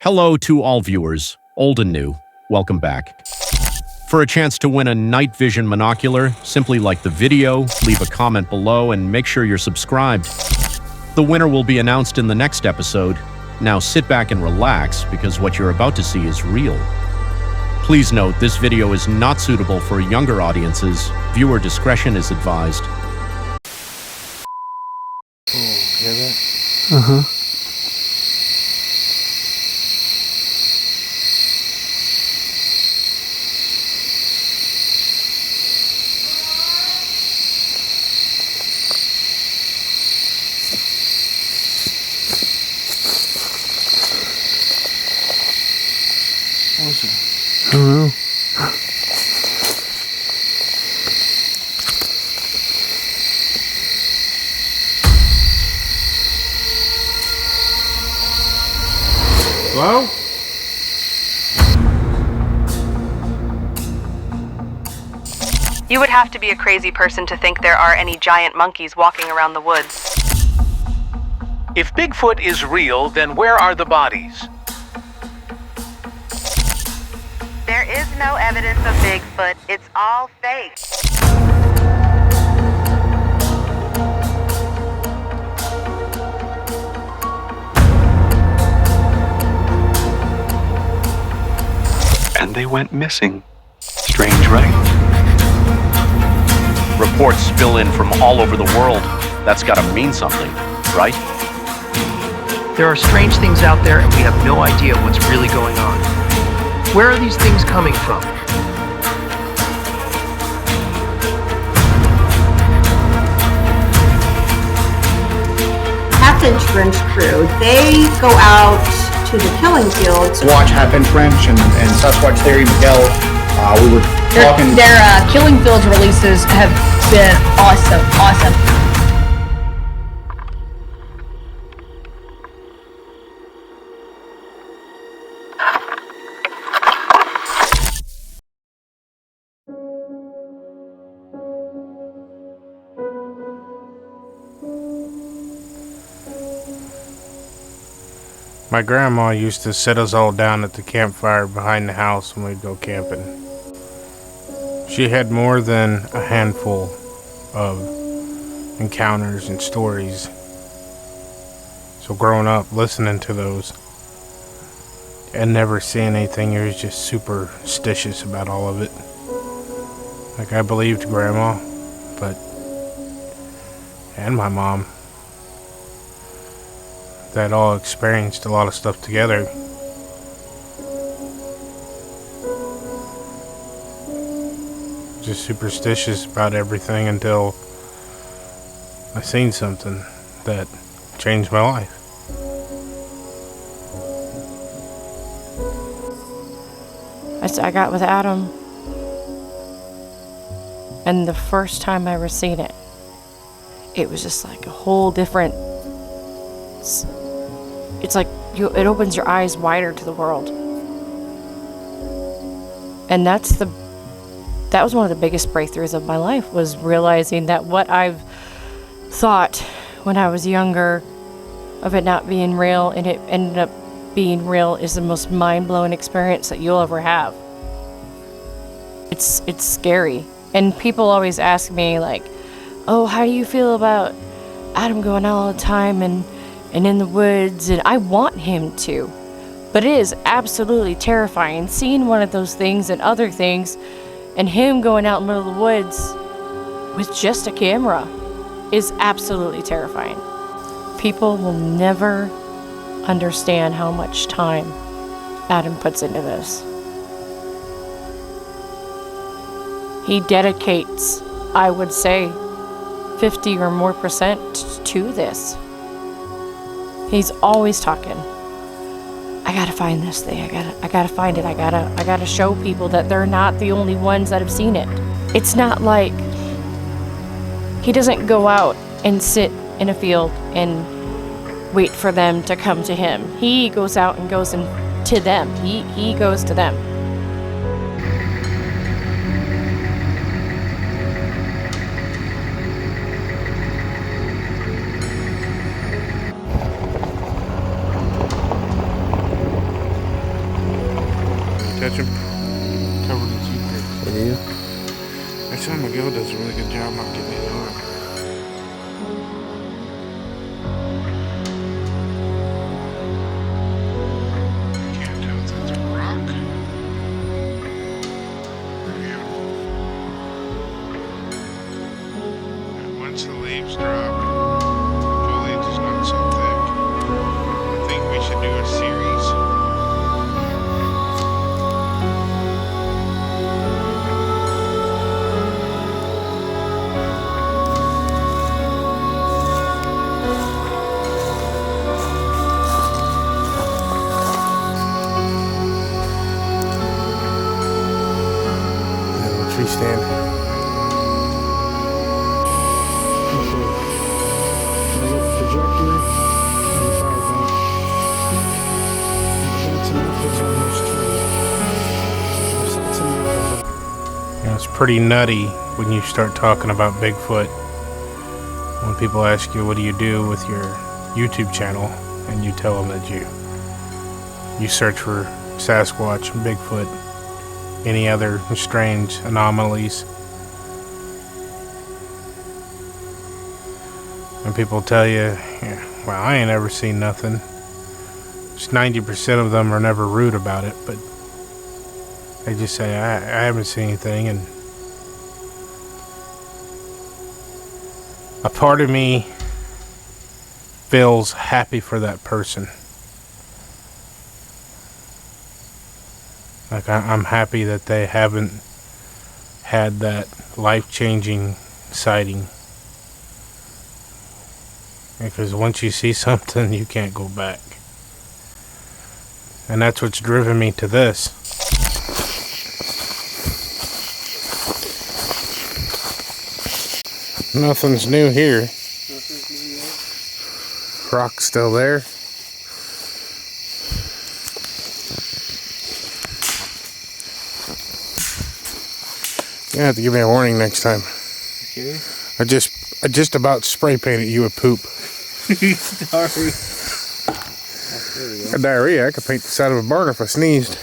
Hello to all viewers, old and new. Welcome back. For a chance to win a night vision monocular, simply like the video, leave a comment below, and make sure you're subscribed. The winner will be announced in the next episode. Now sit back and relax, because what you're about to see is real. Please note, this video is not suitable for younger audiences. Viewer discretion is advised. Oh, hear that? Uh-huh. What was it? I don't know. Hello? You would have to be a crazy person to think there are any giant monkeys walking around the woods. If Bigfoot is real, then where are the bodies? There is no evidence of Bigfoot. It's all fake. And they went missing. Strange, right? Reports spill in from all over the world. That's gotta mean something, right? There are strange things out there and we have no idea what's really going on. Where are these things coming from? Half-inch wrench crew, they go out to the killing fields. Watch half-inch wrench and Sasquatch Theory, Miguel. We were talking. Their killing fields releases have been awesome. My grandma used to sit us all down at the campfire behind the house when we'd go camping. She had more than a handful of encounters and stories. So growing up, listening to those and never seeing anything, you was just superstitious about all of it. Like, I believed Grandma, and my mom, that all experienced a lot of stuff together. Just superstitious about everything until I seen something that changed my life. I got with Adam, and the first time I ever seen it, it was just like a whole different. It's like it opens your eyes wider to the world, and that was one of the biggest breakthroughs of my life, was realizing that what I've thought when I was younger of it not being real, and it ended up being real, is the most mind-blowing experience that you'll ever have. It's scary, and people always ask me like, oh, how do you feel about Adam going out all the time and in the woods? And I want him to, but it is absolutely terrifying seeing one of those things and other things, and him going out in the middle of the woods with just a camera is absolutely terrifying. People will never understand how much time Adam puts into this. He dedicates, I would say, 50 or more % to this. He's always talking. I gotta find this thing. I gotta find it. I gotta show people that they're not the only ones that have seen it. It's not like he doesn't go out and sit in a field and wait for them to come to him. He goes out and goes to them. He goes to them. catch them covered in toothpaste. They do? Next time Miguel does a really good job not getting it on. Can't tell if it's a rock. And once the leaves drop, foliage is not so thick. I think we should do a series. Tree stand. Yeah, it's pretty nutty when you start talking about Bigfoot. When people ask you, what do you do with your YouTube channel? And you tell them that you search for Sasquatch, Bigfoot, any other strange anomalies. And people tell you, yeah, well, I ain't ever seen nothing. Just 90% of them are never rude about it, but they just say, I haven't seen anything. And a part of me feels happy for that person. Like, I'm happy that they haven't had that life-changing sighting. Because once you see something, you can't go back. And that's what's driven me to this. Nothing's new here. Rock's still there. You're gonna have to give me a warning next time. Okay. I just about spray painted you with poop. Sorry. There we go. Diarrhea, I could paint the side of a barn if I sneezed.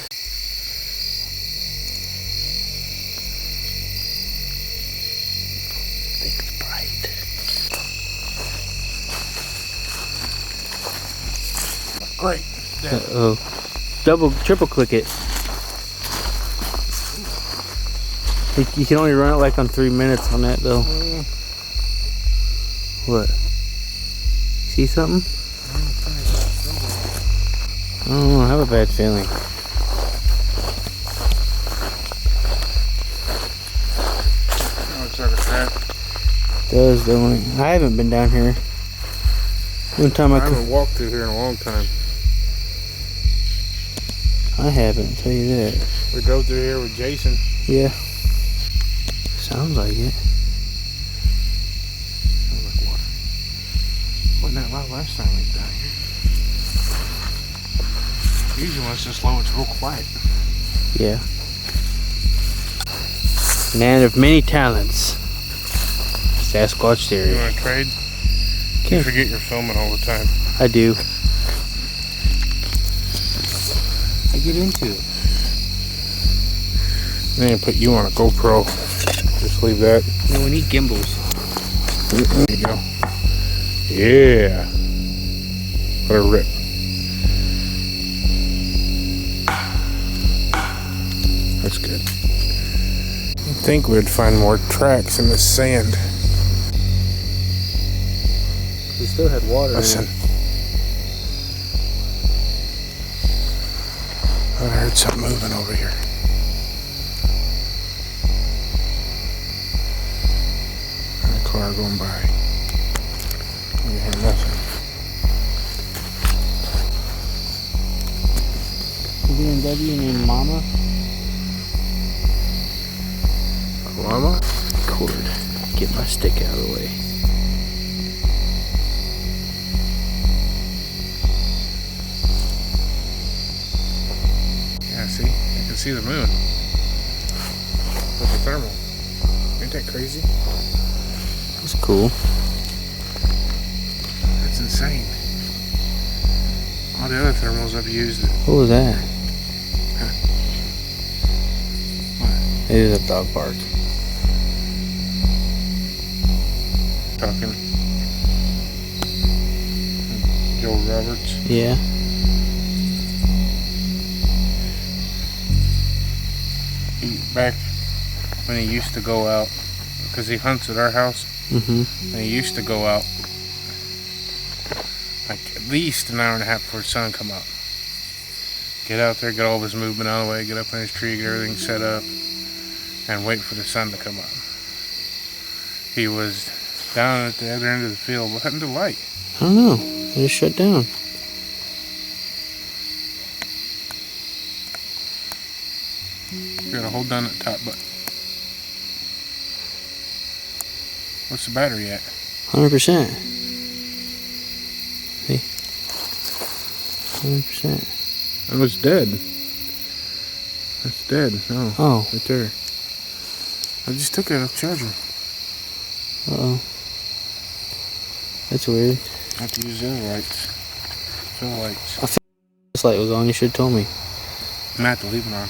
It's bright. Great. Uh-oh. Triple click it. You can only run it like on 3 minutes on that though. What? See something? I don't know, I have a bad feeling. Oh, it's like a trap. Does don't it? I haven't been down here. One time I haven't walked through here in a long time. I haven't, I'll tell you that. We drove through here with Jason. Yeah. Sounds like it. Sounds like water. Wasn't that loud last time we was down here? Usually when it's this low, it's real quiet. Yeah. Man of many talents. Sasquatch theory. You want to trade? You forget you're filming all the time. I do. I get into it. They didn't put you on a GoPro. Just leave that. No, we need gimbals. There you go. Yeah. Let her rip. That's good. You'd think we'd find more tracks in the sand. We still had water. Listen. I heard something moving over here. And a car going by. You hear nothing. BMW named Mama? Llama? Cord. Get my stick out of the way. Yeah, see? You can see the moon. With the thermal. Ain't that crazy? That's cool. That's insane. All the other thermals I've used. What was that? It is a dog park. Talking. Joe Roberts. Yeah. Back when he used to go out, because he hunts at our house, Mm-hmm. and he used to go out like at least an hour and a half before the sun come up. Get out there, get all of his movement out of the way, get up in his tree, get everything set up, and wait for the sun to come up. He was down at the other end of the field. What happened to the light? I don't know. It just shut down. You gotta hold down that top button. What's the battery at? 100%. See? 100%. Oh, it's dead. That's dead. Oh. Right there. I just took it off charger. Uh-oh. That's weird. I have to use the other lights. Fill lights. I think this light was on. You should have told me. I'm gonna have to leave it on.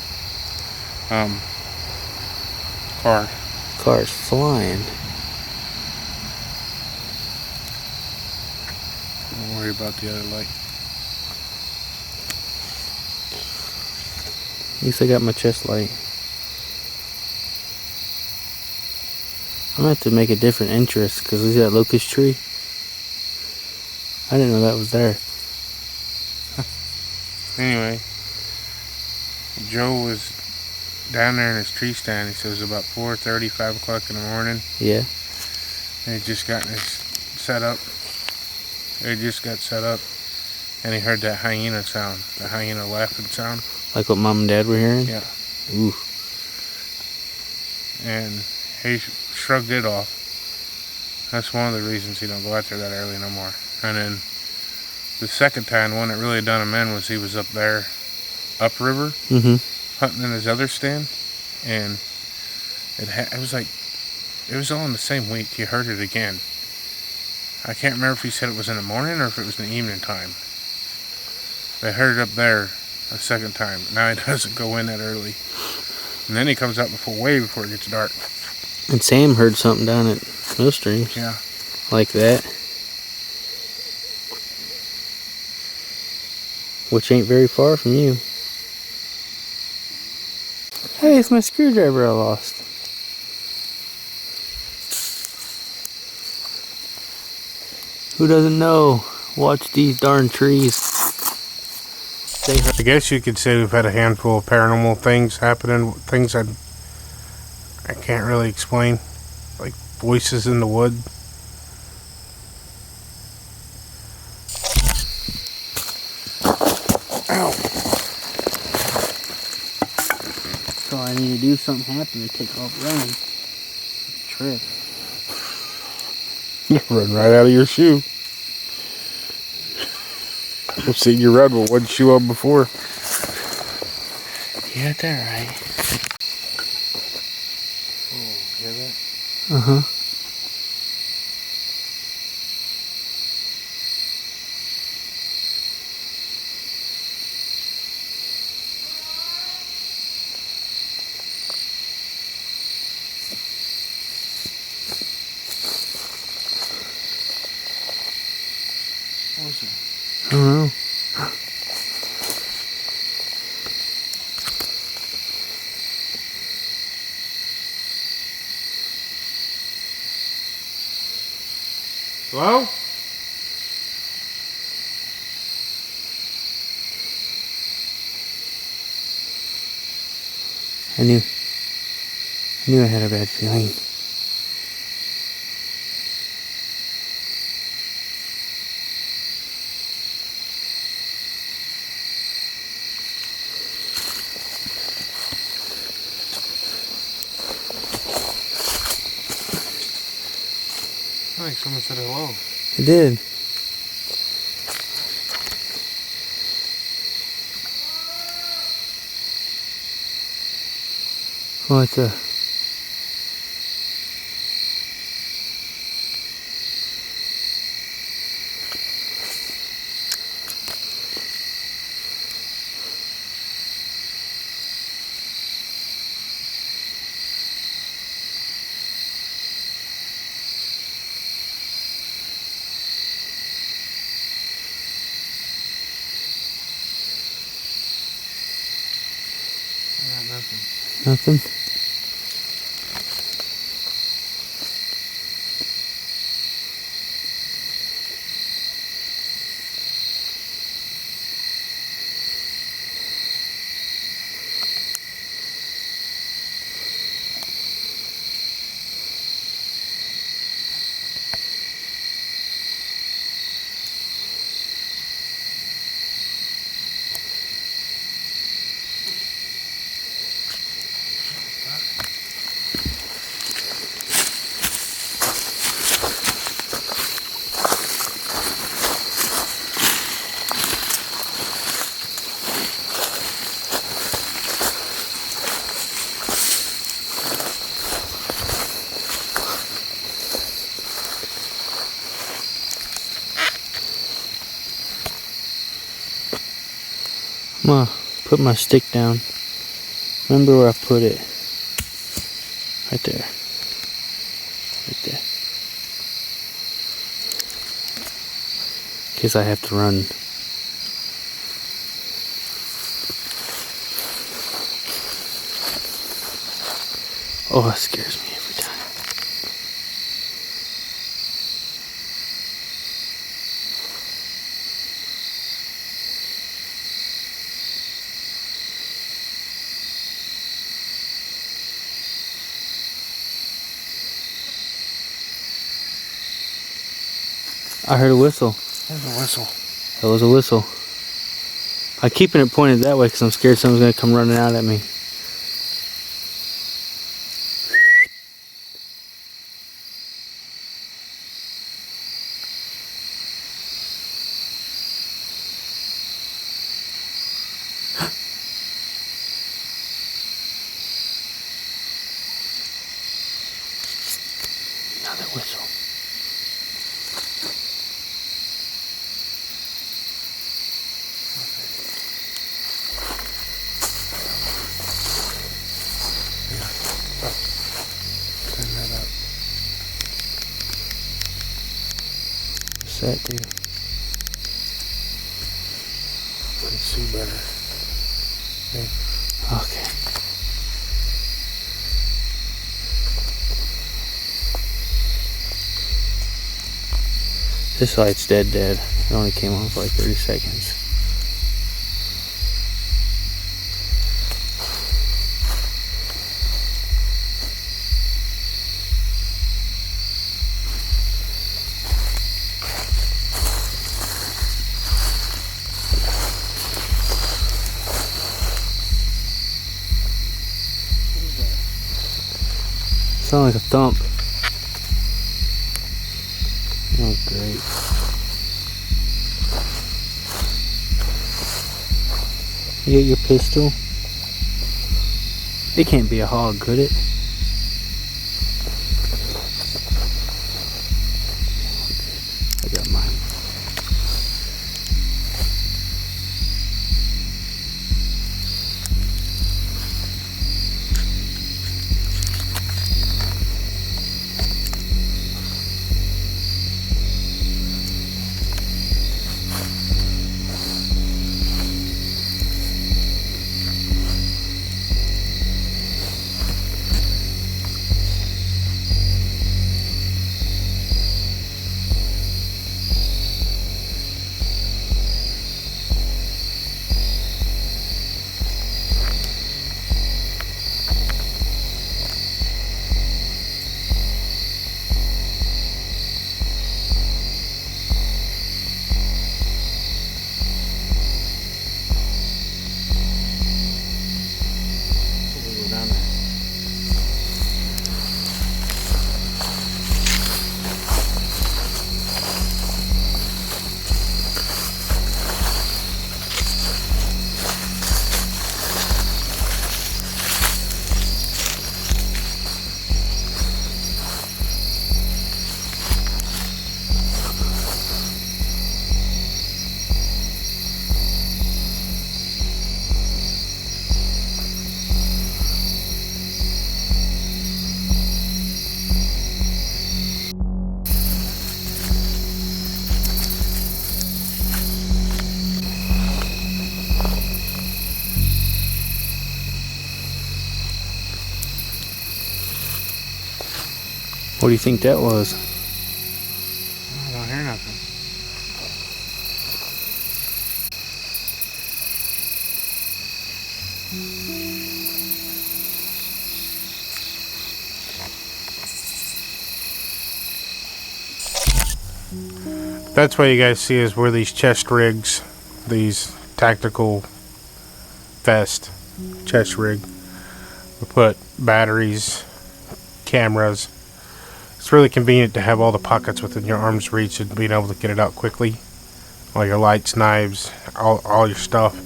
Car. Car's flying. Don't worry about the other light. At least I got my chest light. I'm gonna have to make a different interest because we got locust tree. I didn't know that was there. Anyway, Joe was down there in his tree stand. He says about 4:30, 5 o'clock in the morning. Yeah. And he just got his set up. He just got set up, and he heard that hyena sound, the hyena laughing sound. Like what Mom and Dad were hearing? Yeah. Ooh. And he shrugged it off. That's one of the reasons he don't go out there that early no more. And then the second time, the one that really done him in was he was up there, upriver, hunting in his other stand, and it was all in the same week. He heard it again. I can't remember if he said it was in the morning or if it was in the evening time. They heard it up there a second time. Now he doesn't go in that early, and then he comes out way before it gets dark. And Sam heard something down at Millstreams. Yeah. Like that. Which ain't very far from you. Hey, it's my screwdriver I lost. Who doesn't know? Watch these darn trees. I guess you could say we've had a handful of paranormal things happening, things I can't really explain, like voices in the wood. Ow. So I need to do something happen to take off running. Trip. Run right out of your shoe. I've seen you run with one shoe on before. You got that right. Oh, hear that? Uh-huh. What was it? I don't know. Hello? I knew I had a bad feeling. I think someone said hello. It did. What's a... Nothing? I'm gonna put my stick down. Remember where I put it? Right there. Right there. In case I have to run. Oh, that scares me every time. I heard a whistle. There's a whistle. That was a whistle. I'm keeping it pointed that way because I'm scared someone's going to come running out at me. Another whistle. Turn that up. What's that do? You can see better. Okay. This light's dead. It only came on for like 30 seconds. Sound like a thump. Oh, great. You get your pistol? It can't be a hog, could it? I got mine. What do you think that was? I don't hear nothing. That's what you guys see is where these chest rigs, these tactical vest chest rig, we put batteries, cameras. It's really convenient to have all the pockets within your arm's reach and being able to get it out quickly. All your lights, knives, all your stuff.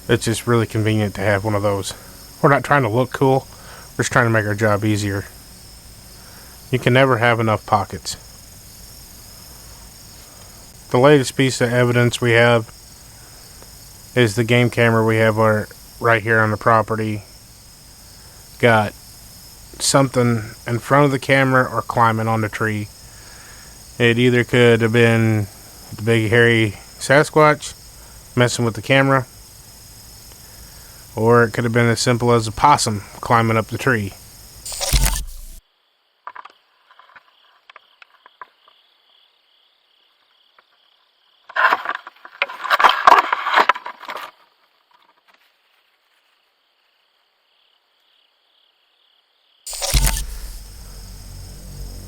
It's just really convenient to have one of those. We're not trying to look cool. We're just trying to make our job easier. You can never have enough pockets. The latest piece of evidence we have is the game camera we have right here on the property. Got something in front of the camera or climbing on the tree. It either could have been the big hairy Sasquatch messing with the camera, or it could have been as simple as a possum climbing up the tree.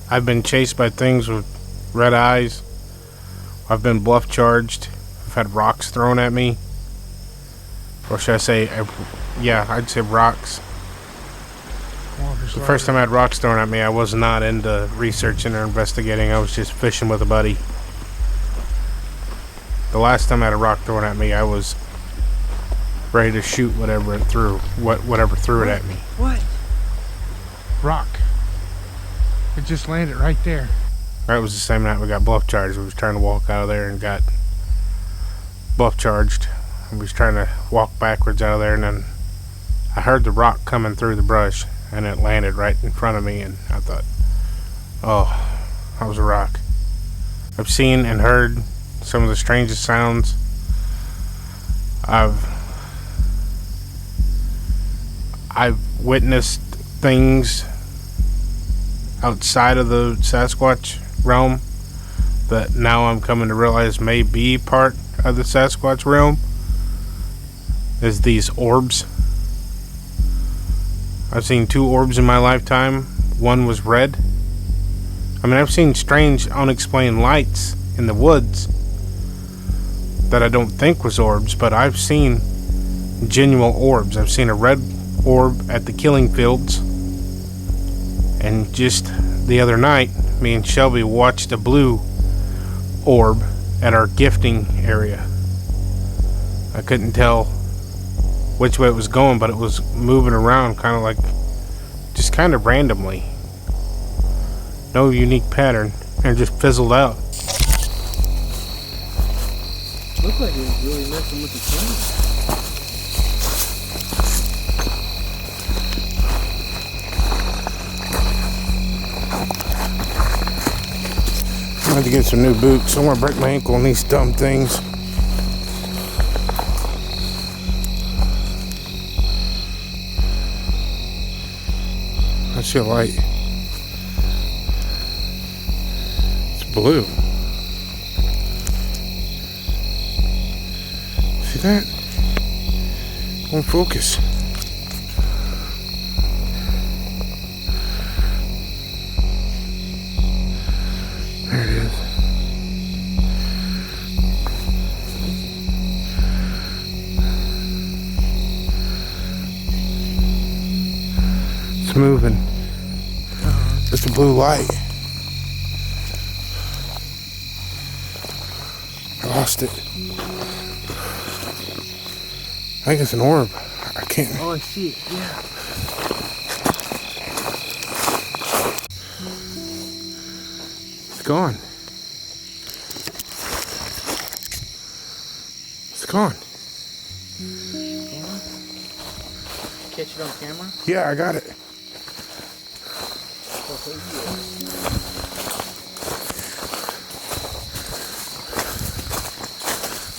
I've been chased by things with red eyes. I've been bluff charged. I've had rocks thrown at me. Or should I say, I'd say rocks. The first time I had rocks thrown at me, I was not into researching or investigating. I was just fishing with a buddy. The last time I had a rock thrown at me, I was ready to shoot whatever threw it at me. What? Rock. It just landed right there. That was the same night we got bluff charged. We was trying to walk out of there and got bluff charged. We was trying to walk backwards out of there, and then I heard the rock coming through the brush, and it landed right in front of me, and I thought, oh, that was a rock. I've seen and heard some of the strangest sounds. I've witnessed things outside of the Sasquatch realm that now I'm coming to realize may be part of the Sasquatch realm, is these orbs. I've seen 2 orbs in my lifetime. One was red. I mean, I've seen strange unexplained lights in the woods that I don't think was orbs, but I've seen genuine orbs. I've seen a red orb at the killing fields. And just the other night, me and Shelby watched a blue orb at our gifting area. I couldn't tell which way it was going, but it was moving around kind of like, just kind of randomly. No unique pattern, and it just fizzled out. Looked like it was really messing with the camera. I had to get some new boots. I want to break my ankle on these dumb things. I see a light. It's blue. See that? Won't focus. There it is. It's moving. It's a blue light. I lost it. I think it's an orb. I can't. Oh, I see it. Yeah. It's gone. It's gone. Catch it on camera? Yeah, I got it.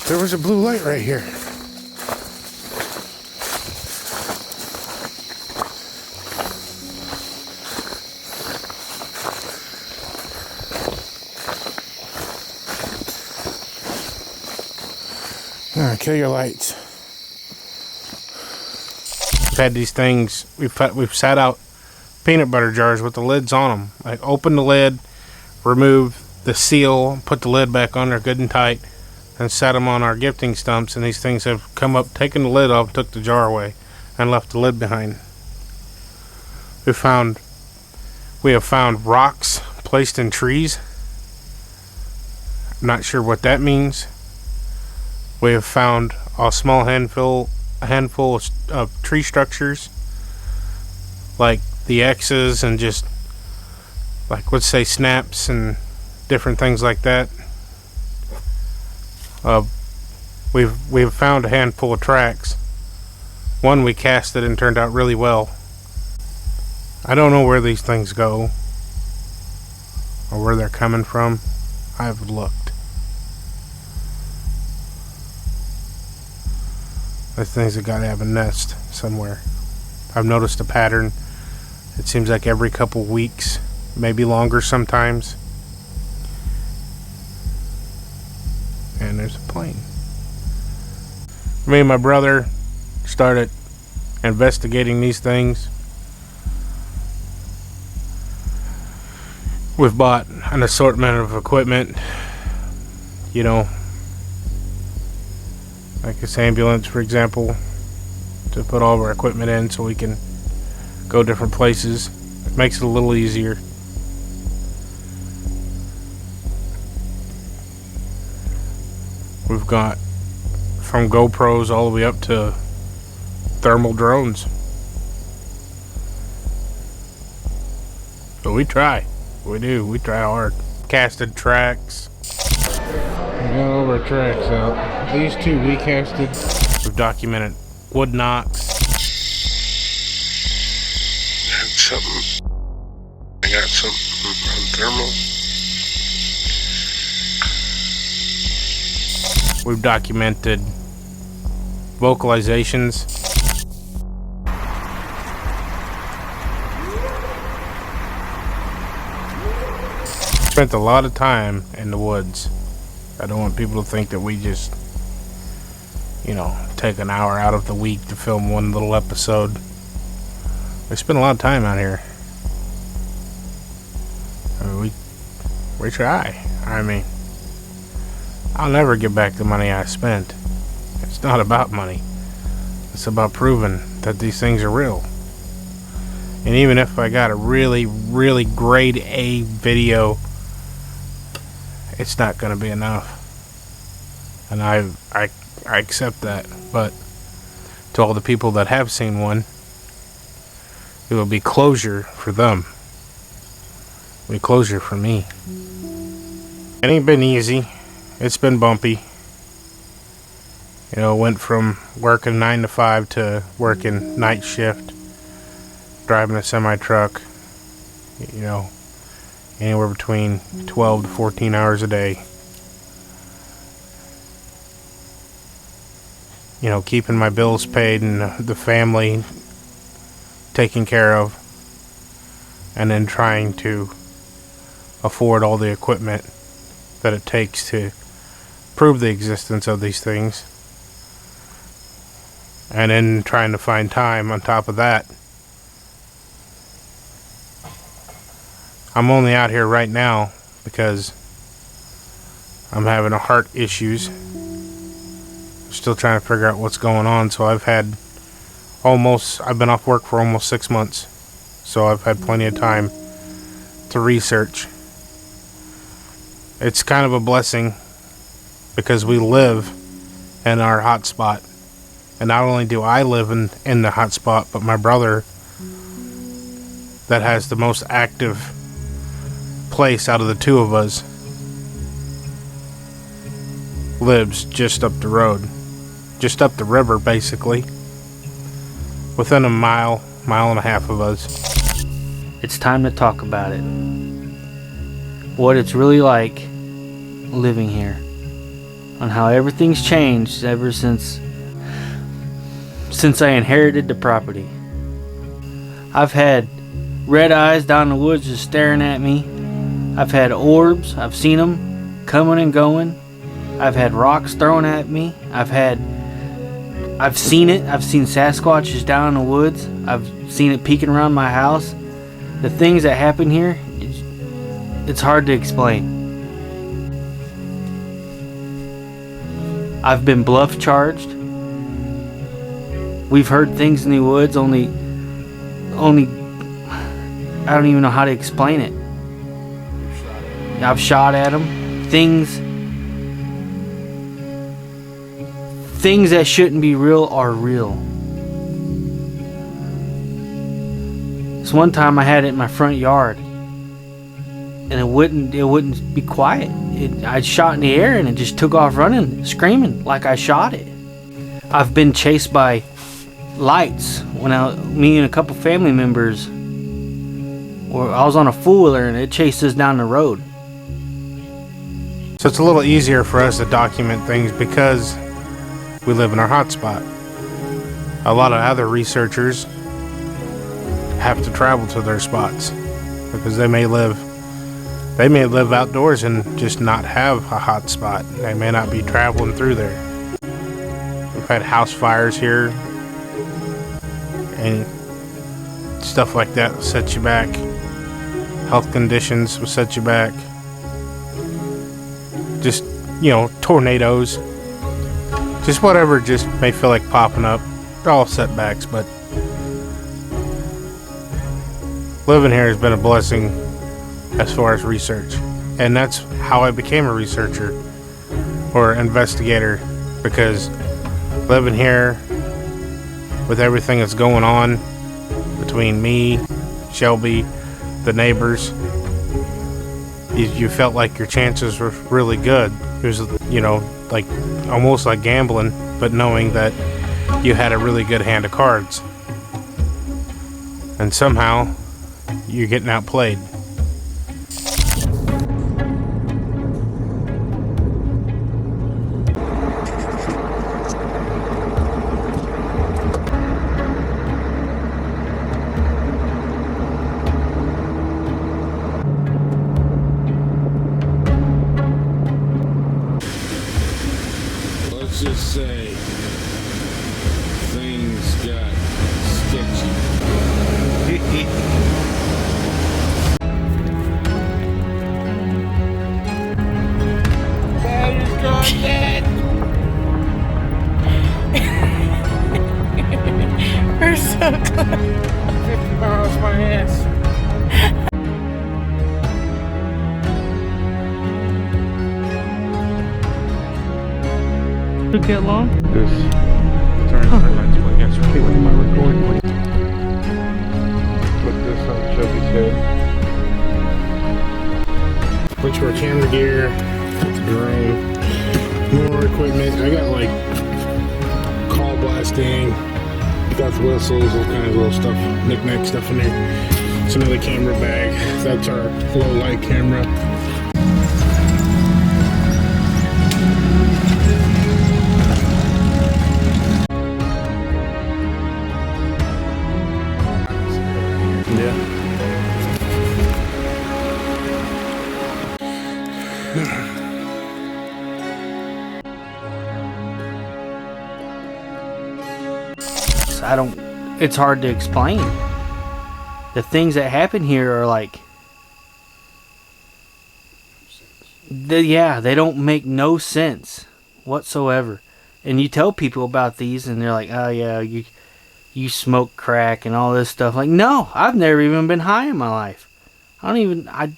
There was a blue light right here. kill your lights. We've had these things, we've sat out peanut butter jars with the lids on them. Like, open the lid, remove the seal, put the lid back on there good and tight, and set them on our gifting stumps, and these things have come up, taken the lid off, took the jar away, and left the lid behind. We have found rocks placed in trees. I'm not sure what that means. We have found a small handful of tree structures, like the X's and just, like, let's say snaps and different things like that. We've found a handful of tracks. One we casted and turned out really well. I don't know where these things go or where they're coming from. I've looked. Those things have got to have a nest somewhere. I've noticed a pattern. It seems like every couple weeks, maybe longer sometimes. And there's a plane. Me and my brother started investigating these things. We've bought an assortment of equipment, you know, like this ambulance, for example, to put all of our equipment in so we can go different places. It makes it a little easier. We've got from GoPros all the way up to thermal drones. But we try. We do. We try hard. Casted tracks. We got all of our tracks out. These two we casted. We've documented wood knocks. I got something on thermal. We've documented vocalizations. Spent a lot of time in the woods. I don't want people to think that we just, you know, take an hour out of the week to film one little episode. We spend a lot of time out here. I mean, we try. I mean, I'll never get back the money I spent. It's not about money. It's about proving that these things are real. And even if I got a really, really grade A video, it's not going to be enough. And I accept that. But to all the people that have seen one, it will be closure for them. It'll be closure for me. It ain't been easy. It's been bumpy. You know, went from working 9 to 5 to working night shift, driving a semi-truck, you know, anywhere between 12 to 14 hours a day. You know, keeping my bills paid and the family taken care of, and then trying to afford all the equipment that it takes to prove the existence of these things, and then trying to find time on top of that. I'm only out here right now because I'm having heart issues. Still trying to figure out what's going on. So I've been off work for almost 6 months. So I've had plenty of time to research. It's kind of a blessing because we live in our hotspot. And not only do I live in the hotspot, but my brother, that has the most active place out of the two of us, lives just up the road, just up the river, basically, within a mile and a half of us. It's time to talk about it. What it's really like living here, on how everything's changed ever since I inherited the property. I've had red eyes down the woods just staring at me. I've had orbs. I've seen them coming and going. I've had rocks thrown at me. I've seen it. I've seen Sasquatches down in the woods. I've seen it peeking around my house. The things that happen here, it's hard to explain. I've been bluff charged. We've heard things in the woods, only I don't even know how to explain it. I've shot at them. Things that shouldn't be real are real. This one time I had it in my front yard, and it wouldn't be quiet. I shot in the air and it just took off running, screaming like I shot it. I've been chased by lights when me and a couple family members, I was on a four-wheeler and it chased us down the road. So it's a little easier for us to document things because we live in our hotspot. A lot of other researchers have to travel to their spots because they may live outdoors and just not have a hotspot. They may not be traveling through there. We've had house fires here and stuff like that will set you back. Health conditions will set you back. Just, tornadoes. Just whatever just may feel like popping up. They're all setbacks, but living here has been a blessing as far as research. And that's how I became a researcher or investigator, because living here with everything that's going on between me, Shelby, the neighbors, you felt like your chances were really good. It was, like almost like gambling, but knowing that you had a really good hand of cards. And somehow you're getting outplayed. Let's just say things got sketchy. Daddy's gone dead. We're so close. 50 miles my ass. Took that long? This turns my lights when against me when my recording. Put this on Shelby's head. Bunch more camera gear, drone, more equipment. I got like call blasting, got the whistles, all kinds of little stuff, knick-knack stuff in there. It's another camera bag. That's our low light camera. It's hard to explain. The things that happen here are like, they don't make no sense whatsoever. And you tell people about these and they're like, oh yeah, you smoke crack and all this stuff. Like, no, I've never even been high in my life. I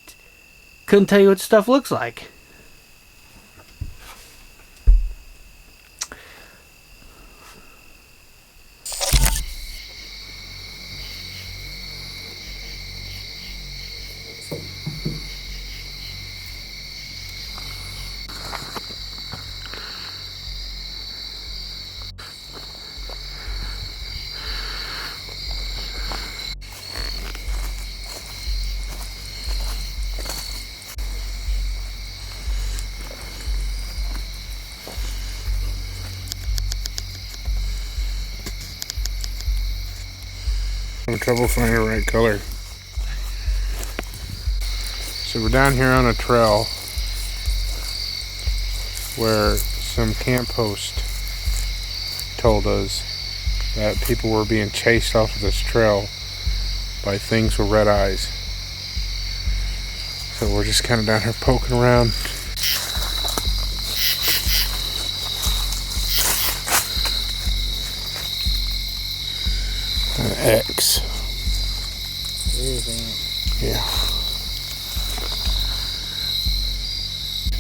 couldn't tell you what stuff looks like. Having trouble finding the right color. So we're down here on a trail, where some camp host told us that people were being chased off of this trail by things with red eyes. So we're just kind of down here poking around. An X. Yeah.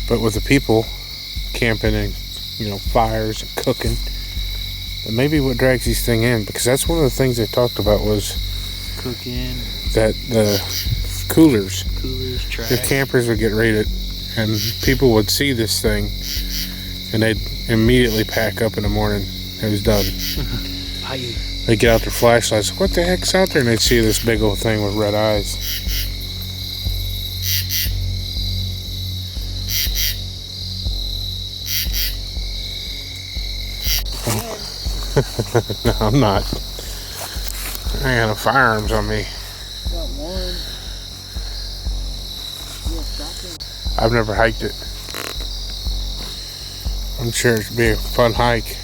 But with the people camping and, fires and cooking, that may be what drags these things in, because that's one of the things they talked about was cooking. That the coolers, trash. the campers would get raided, and people would see this thing, and they'd immediately pack up in the morning. It was done. They'd get out their flashlights. What the heck's out there? And they'd see this big old thing with red eyes. No, I'm not. I ain't got no firearms on me. Got one. I've never hiked it. I'm sure it'd be a fun hike.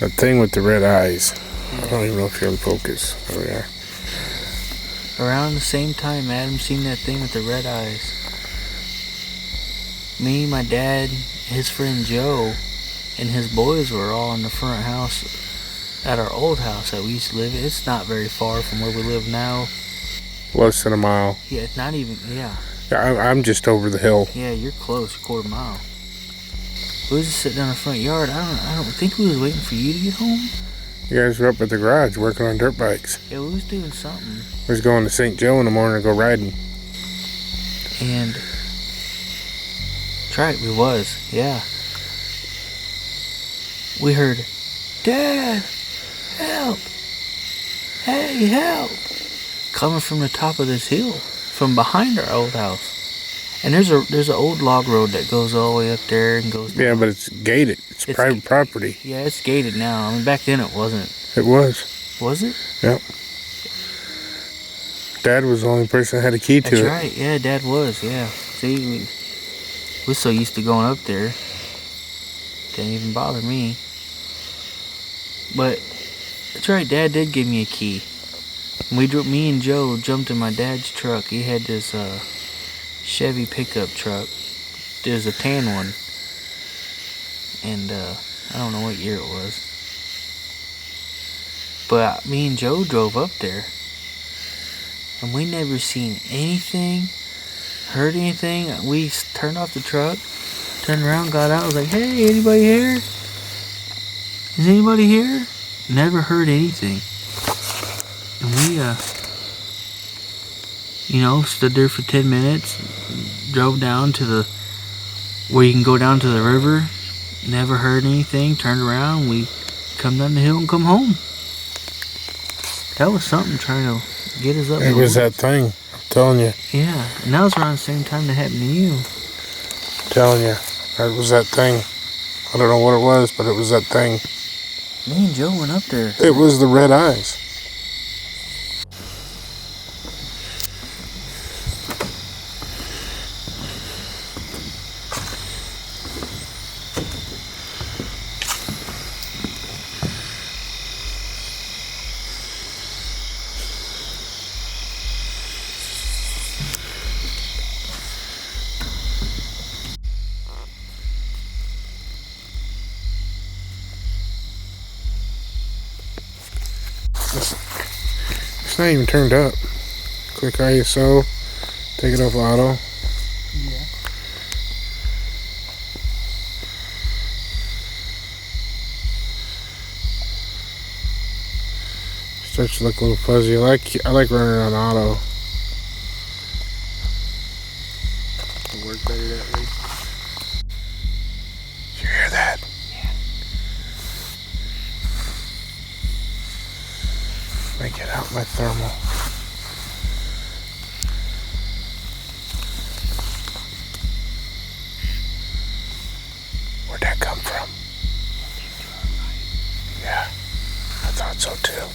That thing with the red eyes. I don't even know if you're in focus. There we are. Around the same time Adam seen that thing with the red eyes, me, my dad, his friend Joe, and his boys were all in the front house at our old house that we used to live in. It's not very far from where we live now. Less than a mile. Yeah, it's not even, yeah. I'm just over the hill. Yeah, you're close, a quarter mile. We was just sitting down in the front yard. I don't think we was waiting for you to get home. You guys were up at the garage working on dirt bikes. Yeah, we was doing something. We was going to St. Joe in the morning to go riding. And that's right, we was, yeah. We heard, Dad, help! Hey, help! Coming from the top of this hill, from behind our old house. And there's an old log road that goes all the way up there and goes down. Yeah, but it's gated. It's private property. Yeah, it's gated now. I mean, back then it wasn't. It was. Was it? Yep. Dad was the only person that had a key to it. That's right. Yeah, Dad was. Yeah. See, we're so used to going up there. Didn't even bother me. But that's right. Dad did give me a key. Me and Joe jumped in my dad's truck. He had this Chevy pickup truck. There's a tan one. And I don't know what year it was. But me and Joe drove up there. And we never seen anything, heard anything. We turned off the truck, turned around, got out, was like, hey, anybody here? Is anybody here? Never heard anything. And we, stood there for 10 minutes, drove down to where you can go down to the river. Never heard anything, turned around, we come down the hill and come home. That was something trying to get us up. It was that thing, I'm telling you. Yeah, and that was around the same time that happened to you. I'm telling you, that was that thing. I don't know what it was, but it was that thing. Me and Joe went up there. It was the red eyes. It's not even turned up. Click ISO, take it off auto. Yeah. Starts to look a little fuzzy. I like running on auto. It'll work better that way. Did you hear that? Let me get out my thermal. Where'd that come from? Yeah, I thought so too.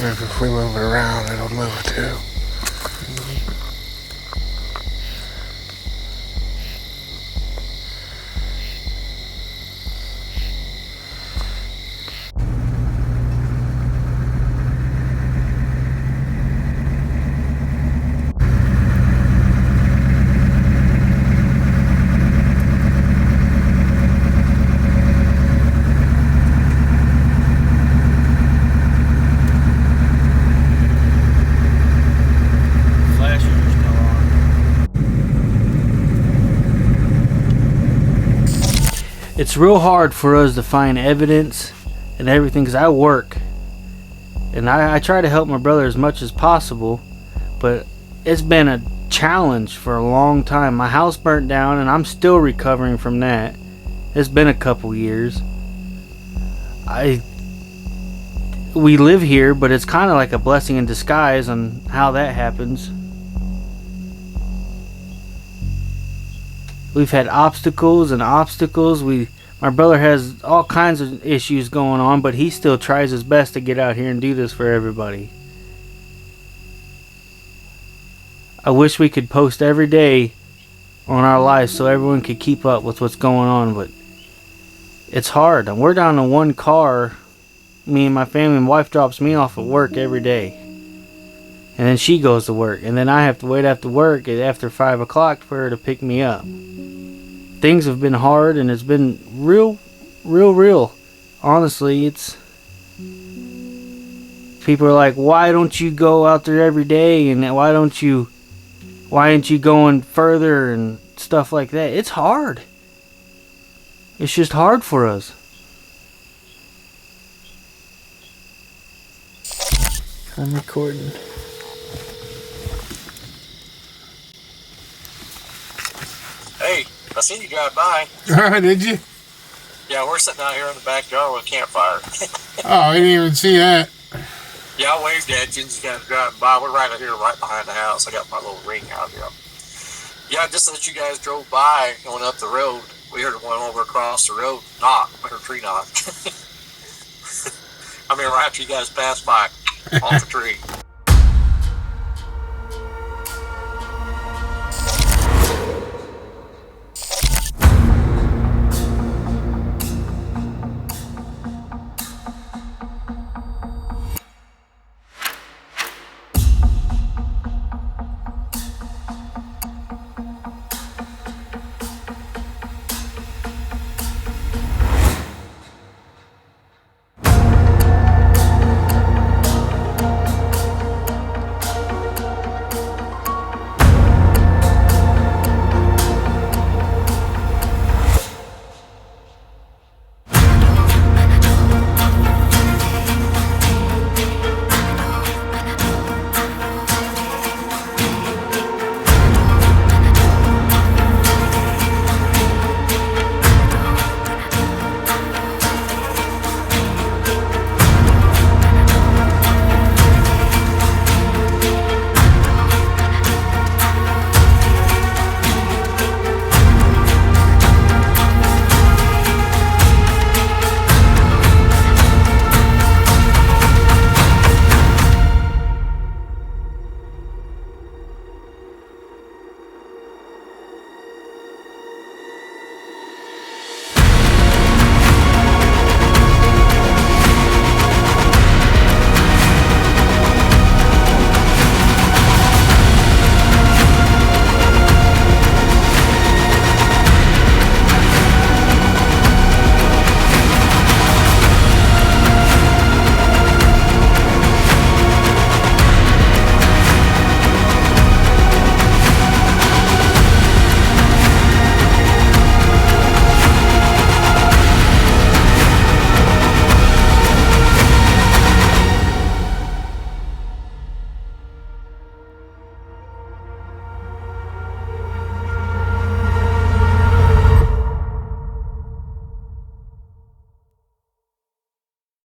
If we move it around, it'll move it too. It's real hard for us to find evidence and everything because I work and I try to help my brother as much as possible, but it's been a challenge for a long time. My house burnt down and I'm still recovering from that. It's been a couple years. We live here, but it's kind of like a blessing in disguise on how that happens. We've had obstacles and obstacles. My brother has all kinds of issues going on, but he still tries his best to get out here and do this for everybody. I wish we could post every day on our lives so everyone could keep up with what's going on, but it's hard. And we're down to one car. Me and my family, my wife drops me off at work every day. And then she goes to work. And then I have to wait after work after 5 o'clock for her to pick me up. Things have been hard and it's been real. Honestly, it's... People are like, why don't you go out there every day? And why aren't you going further and stuff like that? It's hard. It's just hard for us. I'm recording. Hey, I seen you drive by. Did you? Yeah, we're sitting out here in the backyard with a campfire. Oh, I didn't even see that. Yeah, I waved at you and you guys driving by. We're right out here, right behind the house. I got my little ring out here. Yeah, just as you guys drove by going up the road, we heard one over across the road knock, or tree knock. I mean, right after you guys passed by, off the tree.